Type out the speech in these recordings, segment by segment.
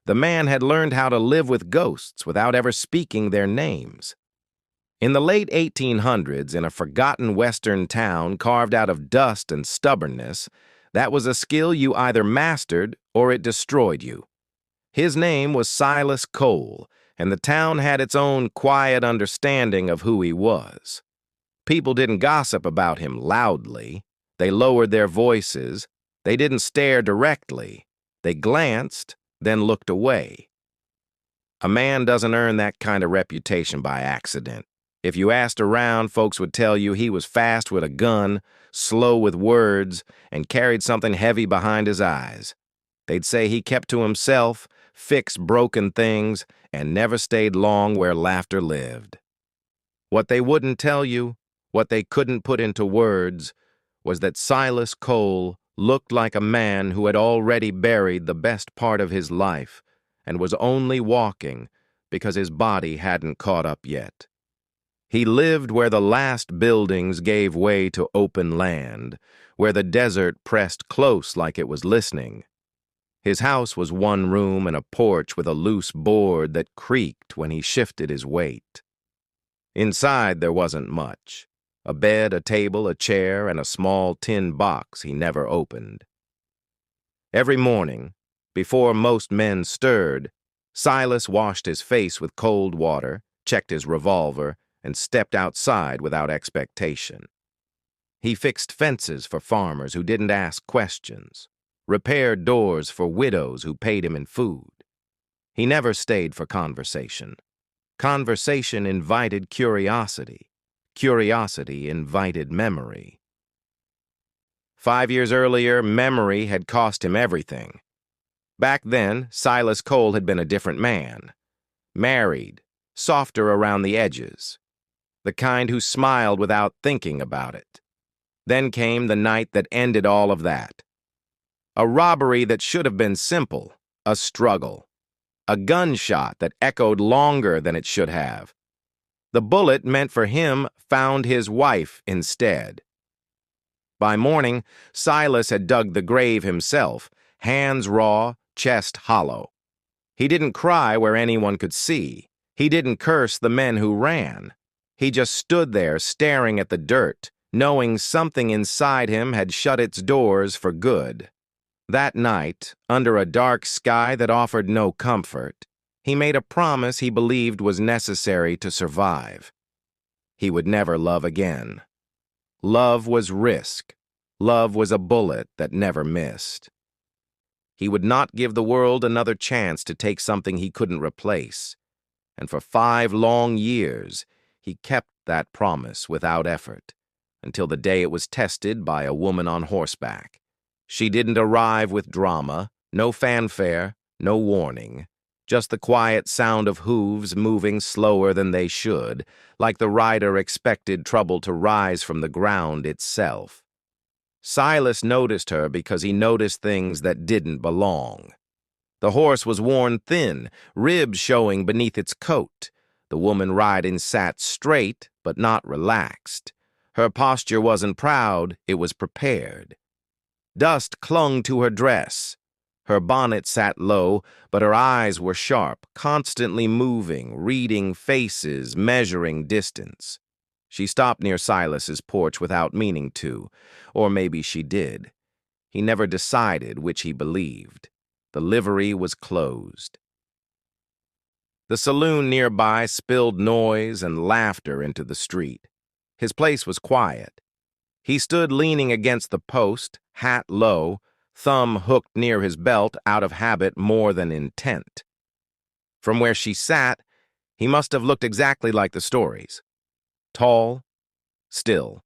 The man had learned how to live with ghosts without ever speaking their names. In the late 1800s, in a forgotten western town carved out of dust and stubbornness, that was a skill you either mastered or it destroyed you. His name was Silas Cole, and the town had its own quiet understanding of who he was. People didn't gossip about him loudly. They lowered their voices. They didn't stare directly. They glanced, then looked away. A man doesn't earn that kind of reputation by accident. If you asked around, folks would tell you he was fast with a gun, slow with words, and carried something heavy behind his eyes. They'd say he kept to himself, fixed broken things, and never stayed long where laughter lived. What they wouldn't tell you, what they couldn't put into words, was that Silas Cole looked like a man who had already buried the best part of his life and was only walking because his body hadn't caught up yet. He lived where the last buildings gave way to open land, where the desert pressed close like it was listening. His house was one room and a porch with a loose board that creaked when he shifted his weight. Inside there wasn't much. A bed, a table, a chair, and a small tin box he never opened. Every morning, before most men stirred, Silas washed his face with cold water, checked his revolver, and stepped outside without expectation. He fixed fences for farmers who didn't ask questions, repaired doors for widows who paid him in food. He never stayed for conversation. Conversation invited curiosity. Curiosity invited memory. 5 years earlier, memory had cost him everything. Back then, Silas Cole had been a different man. Married, softer around the edges. The kind who smiled without thinking about it. Then came the night that ended all of that. A robbery that should have been simple, a struggle. A gunshot that echoed longer than it should have. The bullet meant for him found his wife instead. By morning, Silas had dug the grave himself, hands raw, chest hollow. He didn't cry where anyone could see. He didn't curse the men who ran. He just stood there staring at the dirt, knowing something inside him had shut its doors for good. That night, under a dark sky that offered no comfort, he made a promise he believed was necessary to survive. He would never love again. Love was risk. Love was a bullet that never missed. He would not give the world another chance to take something he couldn't replace. And for 5 long years, he kept that promise without effort, until the day it was tested by a woman on horseback. She didn't arrive with drama, no fanfare, no warning, just the quiet sound of hooves moving slower than they should, like the rider expected trouble to rise from the ground itself. Silas noticed her because he noticed things that didn't belong. The horse was worn thin, ribs showing beneath its coat. The woman riding sat straight, but not relaxed. Her posture wasn't proud, it was prepared. Dust clung to her dress. Her bonnet sat low, but her eyes were sharp, constantly moving, reading faces, measuring distance. She stopped near Silas's porch without meaning to, or maybe she did. He never decided which he believed. The livery was closed. The saloon nearby spilled noise and laughter into the street. His place was quiet. He stood leaning against the post, hat low, thumb hooked near his belt out of habit more than intent. From where she sat, he must have looked exactly like the stories. Tall, still,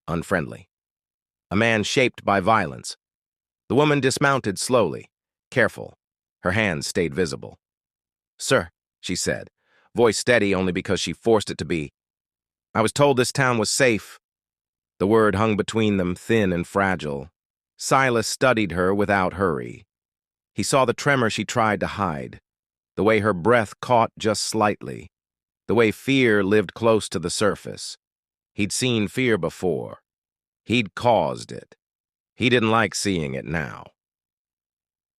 unfriendly. A man shaped by violence. The woman dismounted slowly, careful. Her hands stayed visible. "Sir," she said, voice steady only because she forced it to be. "I was told this town was safe." The word hung between them, thin and fragile. Silas studied her without hurry. He saw the tremor she tried to hide, the way her breath caught just slightly, the way fear lived close to the surface. He'd seen fear before. He'd caused it. He didn't like seeing it now.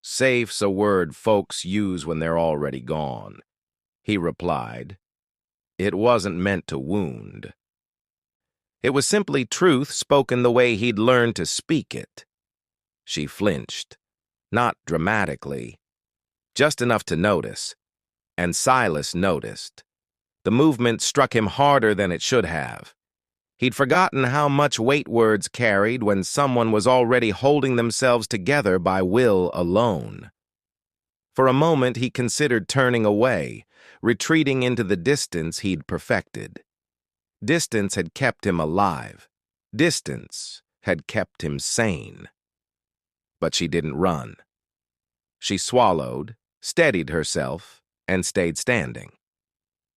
Safe's a word folks use when they're already gone, he replied. It wasn't meant to wound. It was simply truth spoken the way he'd learned to speak it. She flinched, not dramatically, just enough to notice, and Silas noticed. The movement struck him harder than it should have. He'd forgotten how much weight words carried when someone was already holding themselves together by will alone. For a moment he considered turning away, retreating into the distance he'd perfected. Distance had kept him alive. Distance had kept him sane. But she didn't run. She swallowed, steadied herself, and stayed standing.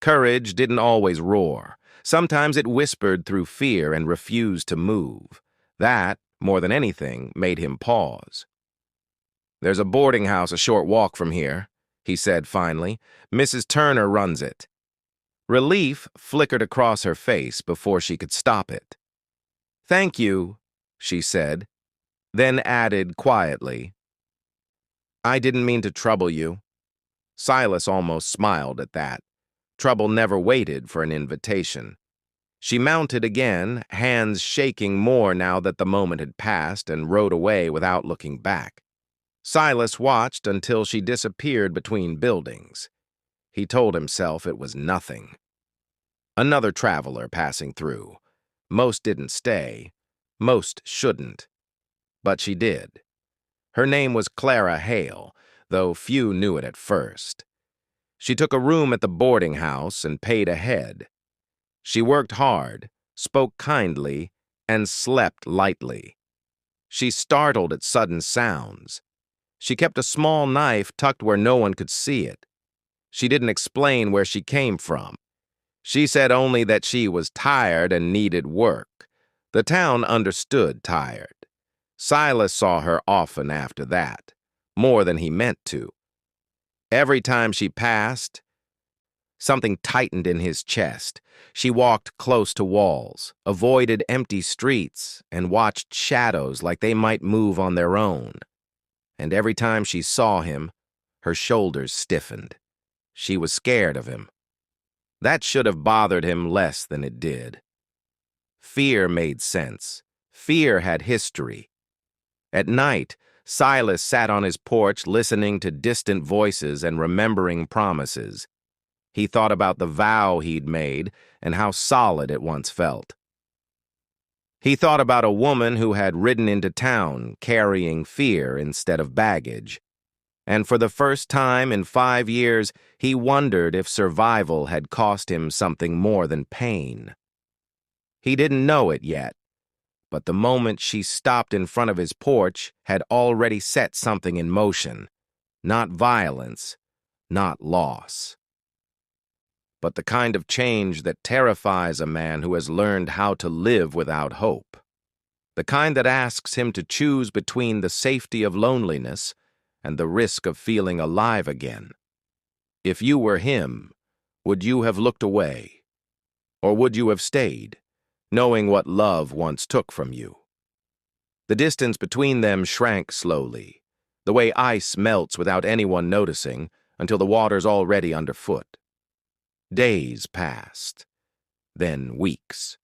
Courage didn't always roar. Sometimes it whispered through fear and refused to move. That, more than anything, made him pause. There's a boarding house a short walk from here, he said finally. Mrs. Turner runs it. Relief flickered across her face before she could stop it. Thank you, she said, then added quietly, I didn't mean to trouble you. Silas almost smiled at that. Trouble never waited for an invitation. She mounted again, hands shaking more now that the moment had passed, and rode away without looking back. Silas watched until she disappeared between buildings. He told himself it was nothing. Another traveler passing through. Most didn't stay. Most shouldn't. But she did. Her name was Clara Hale, though few knew it at first. She took a room at the boarding house and paid ahead. She worked hard, spoke kindly, and slept lightly. She startled at sudden sounds. She kept a small knife tucked where no one could see it. She didn't explain where she came from. She said only that she was tired and needed work. The town understood tired. Silas saw her often after that, more than he meant to. Every time she passed, something tightened in his chest. She walked close to walls, avoided empty streets, and watched shadows like they might move on their own. And every time she saw him, her shoulders stiffened. She was scared of him. That should have bothered him less than it did. Fear made sense. Fear had history. At night, Silas sat on his porch listening to distant voices and remembering promises. He thought about the vow he'd made and how solid it once felt. He thought about a woman who had ridden into town carrying fear instead of baggage. And for the first time in 5 years, he wondered if survival had cost him something more than pain. He didn't know it yet, but the moment she stopped in front of his porch had already set something in motion. Not violence, not loss. But the kind of change that terrifies a man who has learned how to live without hope. The kind that asks him to choose between the safety of loneliness and the risk of feeling alive again. If you were him, would you have looked away? Or would you have stayed, knowing what love once took from you? The distance between them shrank slowly, the way ice melts without anyone noticing until the water's already underfoot. Days passed, then weeks.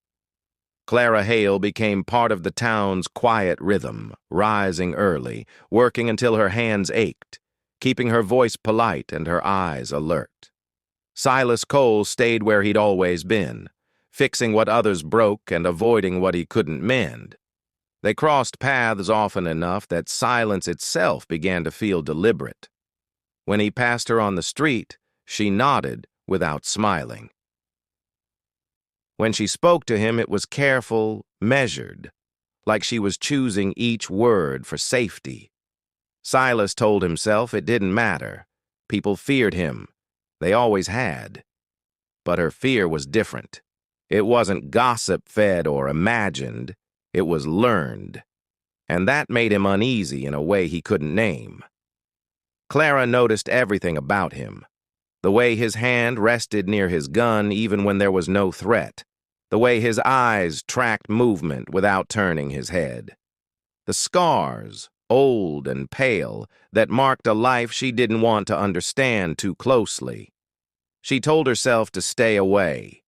Clara Hale became part of the town's quiet rhythm, rising early, working until her hands ached, keeping her voice polite and her eyes alert. Silas Cole stayed where he'd always been, fixing what others broke and avoiding what he couldn't mend. They crossed paths often enough that silence itself began to feel deliberate. When he passed her on the street, she nodded without smiling. When she spoke to him, it was careful, measured, like she was choosing each word for safety. Silas told himself it didn't matter. People feared him. They always had. But her fear was different. It wasn't gossip-fed or imagined. It was learned. And that made him uneasy in a way he couldn't name. Clara noticed everything about him. The way his hand rested near his gun even when there was no threat. The way his eyes tracked movement without turning his head. The scars, old and pale, that marked a life she didn't want to understand too closely. She told herself to stay away.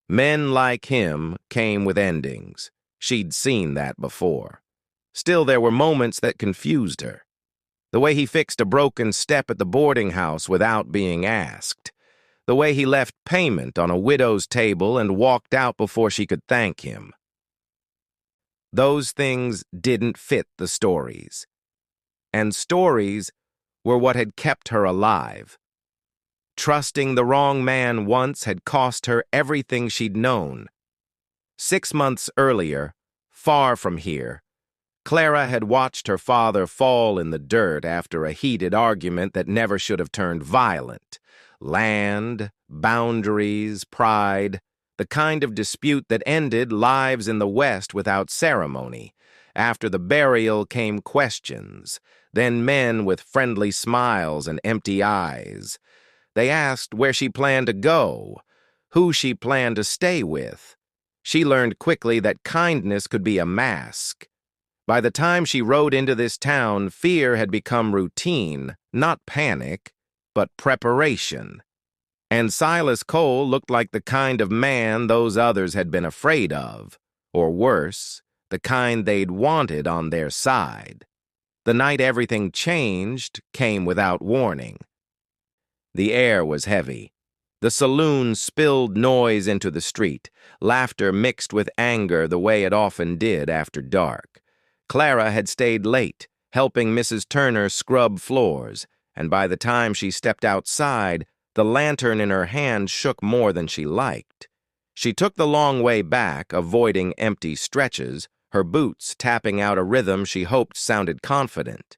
Men like him came with endings. She'd seen that before. Still, there were moments that confused her. The way he fixed a broken step at the boarding house without being asked. The way he left payment on a widow's table and walked out before she could thank him. Those things didn't fit the stories. And stories were what had kept her alive. Trusting the wrong man once had cost her everything she'd known. 6 months earlier, far from here, Clara had watched her father fall in the dirt after a heated argument that never should have turned violent. Land, boundaries, pride, the kind of dispute that ended lives in the West without ceremony. After the burial came questions, then men with friendly smiles and empty eyes. They asked where she planned to go, who she planned to stay with. She learned quickly that kindness could be a mask. By the time she rode into this town, fear had become routine, not panic, but preparation. And Silas Cole looked like the kind of man those others had been afraid of, or worse, the kind they'd wanted on their side. The night everything changed came without warning. The air was heavy. The saloon spilled noise into the street, laughter mixed with anger the way it often did after dark. Clara had stayed late, helping Mrs. Turner scrub floors, and by the time she stepped outside, the lantern in her hand shook more than she liked. She took the long way back, avoiding empty stretches, her boots tapping out a rhythm she hoped sounded confident.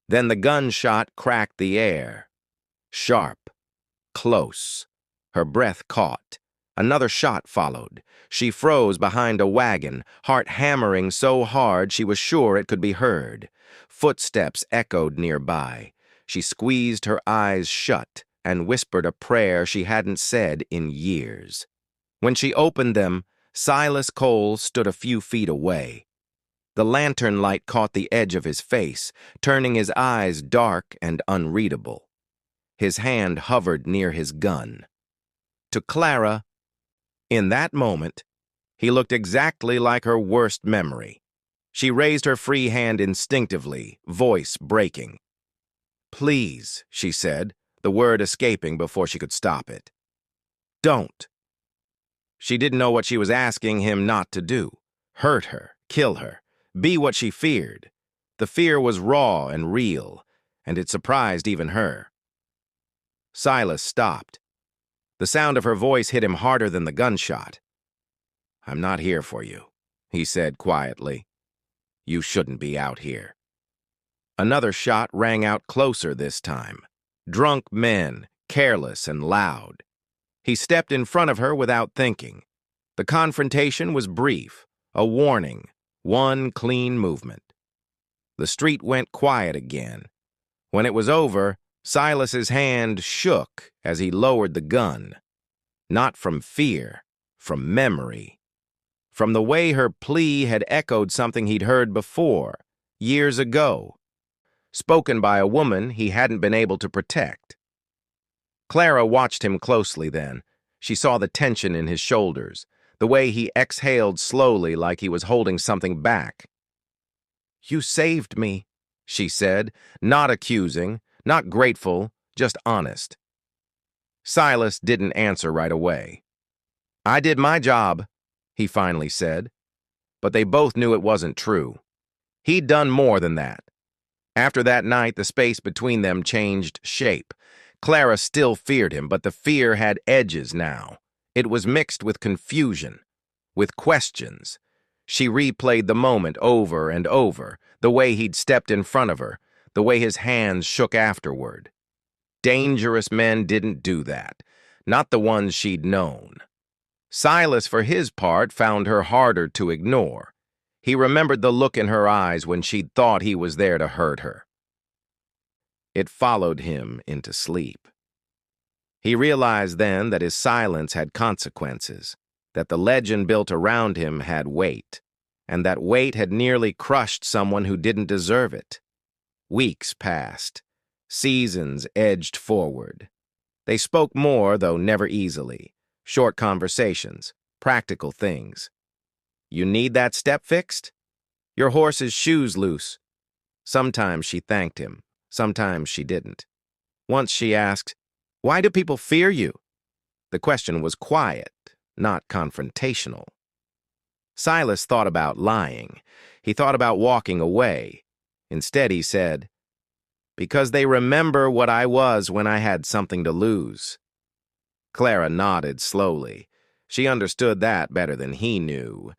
Then the gunshot cracked the air. Sharp. Close. Her breath caught. Another shot followed. She froze behind a wagon, heart hammering so hard she was sure it could be heard. Footsteps echoed nearby. She squeezed her eyes shut and whispered a prayer she hadn't said in years. When she opened them, Silas Cole stood a few feet away. The lantern light caught the edge of his face, turning his eyes dark and unreadable. His hand hovered near his gun. To Clara, in that moment, he looked exactly like her worst memory. She raised her free hand instinctively, voice breaking. "Please," she said, the word escaping before she could stop it. "Don't." She didn't know what she was asking him not to do. Hurt her, kill her, be what she feared. The fear was raw and real, and it surprised even her. Silas stopped. The sound of her voice hit him harder than the gunshot. "I'm not here for you," he said quietly. "You shouldn't be out here." Another shot rang out closer this time. Drunk men, careless and loud. He stepped in front of her without thinking. The confrontation was brief, a warning, one clean movement. The street went quiet again. When it was over, Silas's hand shook as he lowered the gun. Not from fear, from memory. From the way her plea had echoed something he'd heard before, years ago. Spoken by a woman he hadn't been able to protect. Clara watched him closely then. She saw the tension in his shoulders, the way he exhaled slowly like he was holding something back. "You saved me," she said, not accusing, not grateful, just honest. Silas didn't answer right away. "I did my job," he finally said. But they both knew it wasn't true. He'd done more than that. After that night, the space between them changed shape. Clara still feared him, but the fear had edges now. It was mixed with confusion, with questions. She replayed the moment over and over, the way he'd stepped in front of her, the way his hands shook afterward. Dangerous men didn't do that, not the ones she'd known. Silas, for his part, found her harder to ignore. He remembered the look in her eyes when she'd thought he was there to hurt her. It followed him into sleep. He realized then that his silence had consequences, that the legend built around him had weight, and that weight had nearly crushed someone who didn't deserve it. Weeks passed. Seasons edged forward. They spoke more, though never easily. Short conversations, practical things. You need that step fixed? Your horse's shoes loose. Sometimes she thanked him. Sometimes she didn't. Once she asked, "Why do people fear you?" The question was quiet, not confrontational. Silas thought about lying. He thought about walking away. Instead, he said, "Because they remember what I was when I had something to lose." Clara nodded slowly. She understood that better than he knew.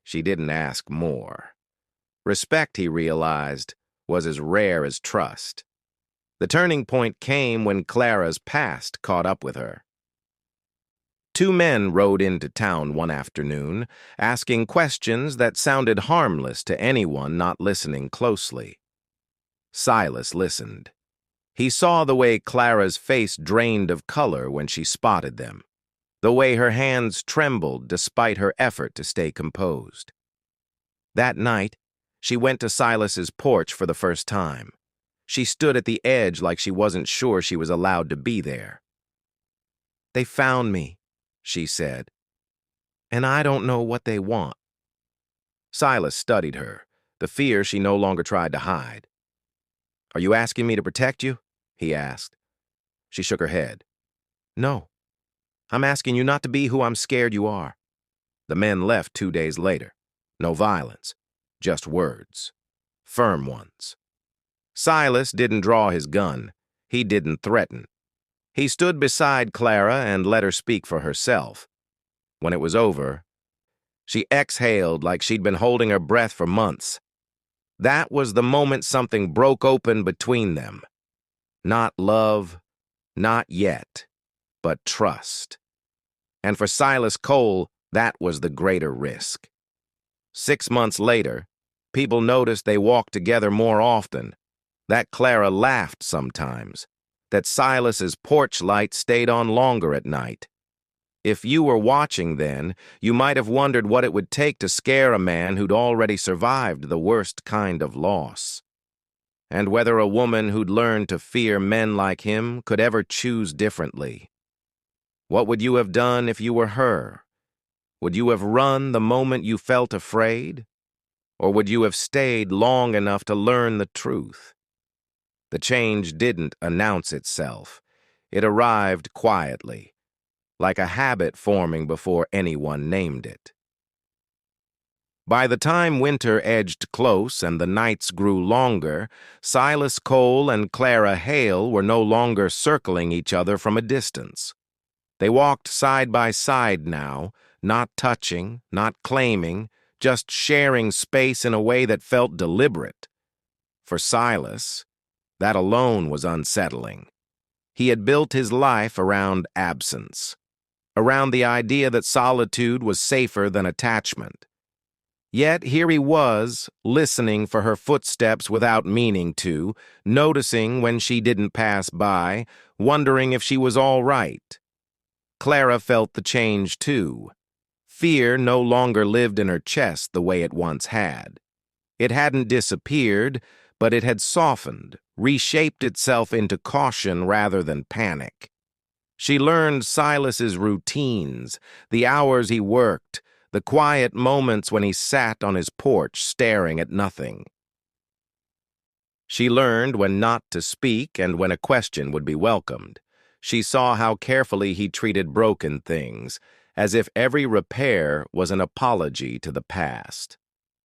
She didn't ask more. Respect, he realized, was as rare as trust. The turning point came when Clara's past caught up with her. Two men rode into town one afternoon, asking questions that sounded harmless to anyone not listening closely. Silas listened. He saw the way Clara's face drained of color when she spotted them, the way her hands trembled despite her effort to stay composed. That night, she went to Silas's porch for the first time. She stood at the edge like she wasn't sure she was allowed to be there. "They found me," she said, "and I don't know what they want." Silas studied her, the fear she no longer tried to hide. "Are you asking me to protect you?" he asked. She shook her head. "No, I'm asking you not to be who I'm scared you are." The men left 2 days later. No violence, just words. Firm ones. Silas didn't draw his gun. He didn't threaten. He stood beside Clara and let her speak for herself. When it was over, she exhaled like she'd been holding her breath for months. That was the moment something broke open between them. Not love, not yet, but trust. And for Silas Cole, that was the greater risk. 6 months later, people noticed they walked together more often, that Clara laughed sometimes, that Silas's porch light stayed on longer at night. If you were watching then, you might have wondered what it would take to scare a man who'd already survived the worst kind of loss. And whether a woman who'd learned to fear men like him could ever choose differently. What would you have done if you were her? Would you have run the moment you felt afraid? Or would you have stayed long enough to learn the truth? The change didn't announce itself. It arrived quietly, like a habit forming before anyone named it. By the time winter edged close and the nights grew longer, Silas Cole and Clara Hale were no longer circling each other from a distance. They walked side by side now, not touching, not claiming, just sharing space in a way that felt deliberate. For Silas, that alone was unsettling. He had built his life around absence, around the idea that solitude was safer than attachment. Yet here he was, listening for her footsteps without meaning to, noticing when she didn't pass by, wondering if she was all right. Clara felt the change too. Fear no longer lived in her chest the way it once had. It hadn't disappeared, but it had softened, reshaped itself into caution rather than panic. She learned Silas's routines, the hours he worked, the quiet moments when he sat on his porch staring at nothing. She learned when not to speak and when a question would be welcomed. She saw how carefully he treated broken things, as if every repair was an apology to the past.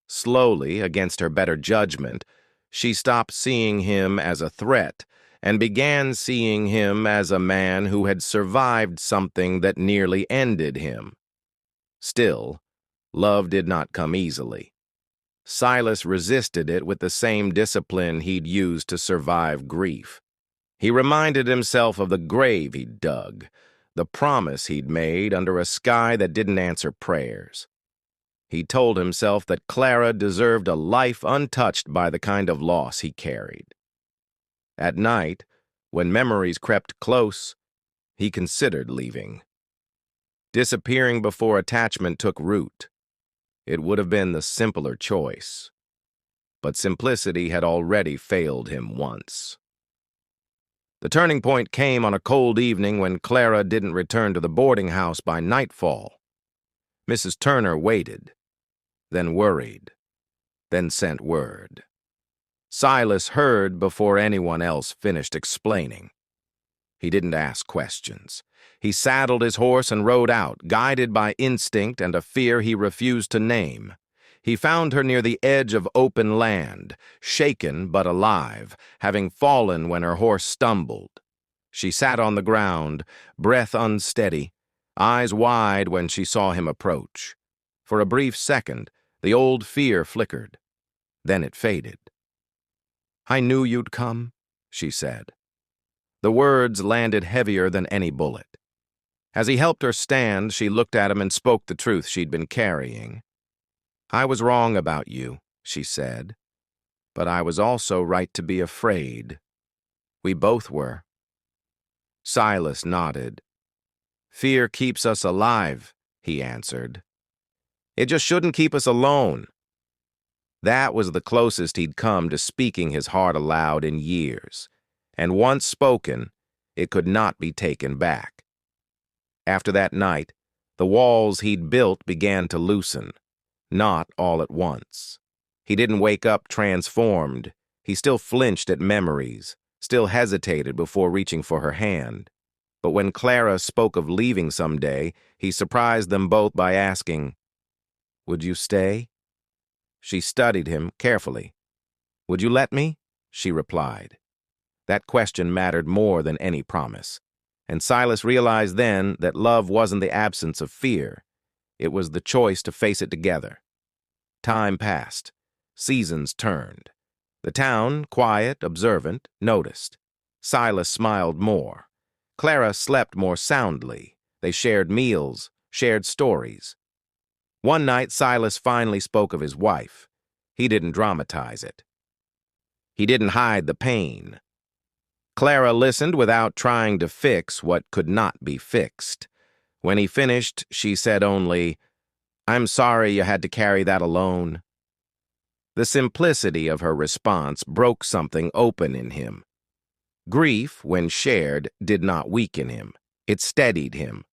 Slowly, against her better judgment, she stopped seeing him as a threat and began seeing him as a man who had survived something that nearly ended him. Still, love did not come easily. Silas resisted it with the same discipline he'd used to survive grief. He reminded himself of the grave he'd dug, the promise he'd made under a sky that didn't answer prayers. He told himself that Clara deserved a life untouched by the kind of loss he carried. At night, when memories crept close, he considered leaving. Disappearing before attachment took root. It would have been the simpler choice. But simplicity had already failed him once. The turning point came on a cold evening when Clara didn't return to the boarding house by nightfall. Mrs. Turner waited, then worried, then sent word. Silas heard before anyone else finished explaining. He didn't ask questions. He saddled his horse and rode out, guided by instinct and a fear he refused to name. He found her near the edge of open land, shaken but alive, having fallen when her horse stumbled. She sat on the ground, breath unsteady, eyes wide when she saw him approach. For a brief second, the old fear flickered. Then it faded. "I knew you'd come," she said. The words landed heavier than any bullet. As he helped her stand, she looked at him and spoke the truth she'd been carrying. "I was wrong about you," she said, "but I was also right to be afraid. We both were." Silas nodded. "Fear keeps us alive," he answered. "It just shouldn't keep us alone." That was the closest he'd come to speaking his heart aloud in years, and once spoken, it could not be taken back. After that night, the walls he'd built began to loosen. Not all at once. He didn't wake up transformed. He still flinched at memories, still hesitated before reaching for her hand. But when Clara spoke of leaving someday, he surprised them both by asking, "Would you stay?" She studied him carefully. "Would you let me?" she replied. That question mattered more than any promise. And Silas realized then that love wasn't the absence of fear. It was the choice to face it together. Time passed. Seasons turned. The town, quiet, observant, noticed. Silas smiled more. Clara slept more soundly. They shared meals, shared stories. One night, Silas finally spoke of his wife. He didn't dramatize it. He didn't hide the pain. Clara listened without trying to fix what could not be fixed. When he finished, she said only, "I'm sorry you had to carry that alone." The simplicity of her response broke something open in him. Grief, when shared, did not weaken him. It steadied him.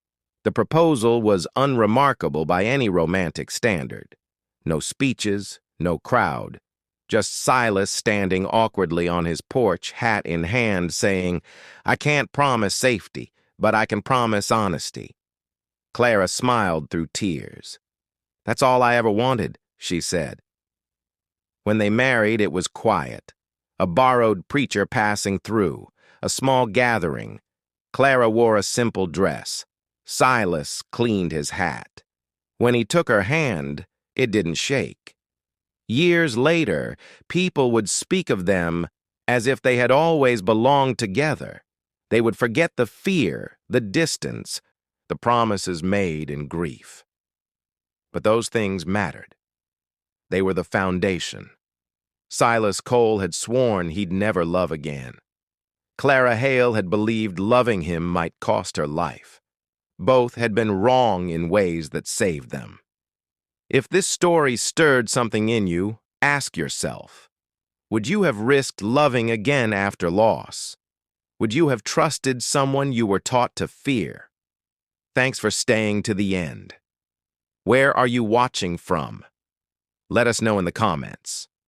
The proposal was unremarkable by any romantic standard. No speeches, no crowd. Just Silas standing awkwardly on his porch, hat in hand, saying, "I can't promise safety, but I can promise honesty." Clara smiled through tears. "That's all I ever wanted," she said. When they married, it was quiet. A borrowed preacher passing through, a small gathering. Clara wore a simple dress. Silas cleaned his hat. When he took her hand, it didn't shake. Years later, people would speak of them as if they had always belonged together. They would forget the fear, the distance, the promises made in grief. But those things mattered. They were the foundation. Silas Cole had sworn he'd never love again. Clara Hale had believed loving him might cost her life. Both had been wrong in ways that saved them. If this story stirred something in you, ask yourself, would you have risked loving again after loss? Would you have trusted someone you were taught to fear? Thanks for staying to the end. Where are you watching from? Let us know in the comments.